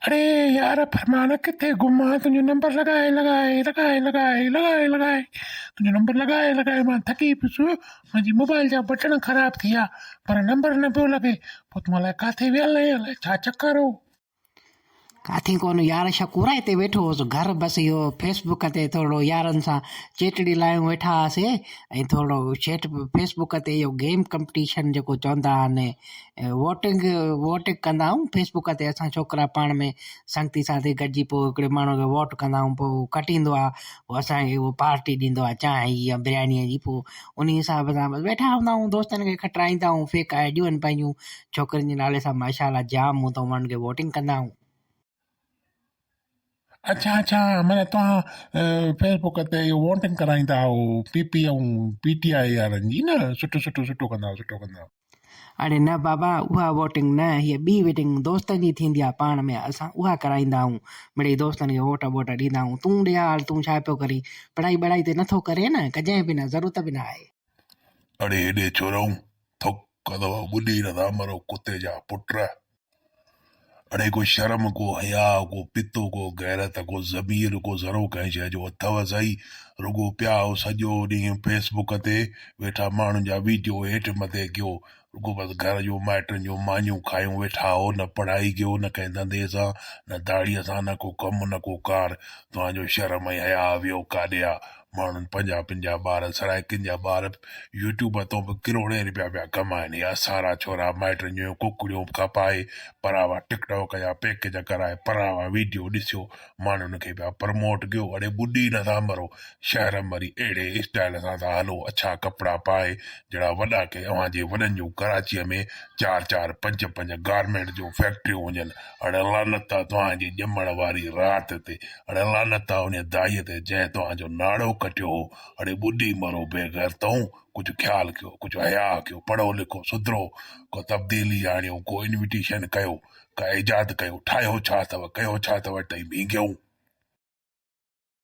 अरे यार फरमाना किथे गुम आहे तुंहिंजो नंबर लगाए तुंहिंजो नंबर लगाए मां थकी पियुसि मुंहिंजी मोबाइल जा बटण ख़राब थी विया पर नंबर न पियो लॻे पोइ तूं अलाए किथे वियल आहीं अलाए छा चकर हो काथे कोन यार शकूरा हिते वेठो हुउसि घर बसि इहो फेसबुक ते थोरो यारनि सां चेटड़ी लायूं वेठा हुआसीं ऐं थोरो फेसबुक ते इहो गेम कंपटीशन जेको चवंदा आहिनि वोटिंग कंदा आहियूं फेसबुक ते असां छोकिरा पाण में संगती साथी गॾिजी पोइ हिकिड़े माण्हू खे वोट कंदा आहियूं पोइ कटींदो आहे पोइ असांखे उहो पार्टी ॾींदो आहे चांहि जी या बिरयानीअ जी पोइ उन हिसाब सां बसि वेठा हूंदा आहियूं दोस्तनि खे खटाराईंदा आहियूं फेक आइडियूं आहिनि पंहिंजूं छोकिरियुनि जे नाले सां माशाला जाम हूं त उन्हनि खे वोटिंग कंदा आहियूं अच्छा माना तव्हां फेसबुक ते इहो वोटिंग कराईंदा आहियो पीपी ऐं पीटीआई वारनि जी न सुठो कंदा अड़े न बाबा उहा वोटिंग न हीअ ॿी वोटिंग दोस्तनि जी थींदी आहे पाण में असां उहा कराईंदा आहियूं मिड़ई दोस्तनि खे वोट ॾींदा आहियूं तूं ॾे हाल तूं छा पियो करीं पढ़ाई ते नथो करे न कजहिं बि न ज़रूरत बि न आहे अड़े हेॾे छोरऊं थुक अथव ॿुधी नथा मरो कुते जा पुट अड़े को शर्म को हया को पितो को गैरत को ज़मीर को ज़रो कंहिं शइ जो अथव सही रुगो पिया हो सॼो ॾींहुं फेसबुक ते वेठा माण्हुनि जा वीडियो हेठि मथे कयो रुगो बसि घर जो माइटनि जो मानियूं खायूं वेठा हो न पढ़ाई कयो न कंहिं धंधे सां न दाड़ीअ सां न को कमु न को कार तव्हांजो शर्म ऐं हया वियो काॾे आहे माण्हुनि पंहिंजा ॿार सराइकिन जा ॿार यूट्यूब तां बि किरोड़े रुपया पिया कमाइनि या सारा छोरा माइटनि जूं कुकड़ियूं खपाए परावा टिकटॉक जा पैकेज कराए परावा वीडियो ॾिसियो माण्हुनि खे पिया प्रमोट कयो अड़े ॿुधी नथा मरो शहर मरी अहिड़े स्टाइल सां था हलो अच्छा कपिड़ा पाए जहिड़ा वॾा के अव्हांजे वॾनि जूं कराचीअ में 4 5 गारमेंट जूं फैक्ट्रियूं हुजनि अड़े लानत आहे तव्हांजी ॼमण वारी राति ते अड़े लानत आहे उन दाईअ ते जंहिं तव्हांजो नाड़ो कटियो हो अड़े ॿुधी मरो बेघर तऊं कुझु ख़्यालु कयो कुझु हया कयो पढ़ो लिखो सुधरो को तब्दीली आणियो को इन्विटेशन कयो का इजाद कयो ठाहियो छा अथव कयो छा अथव टई भींगियूं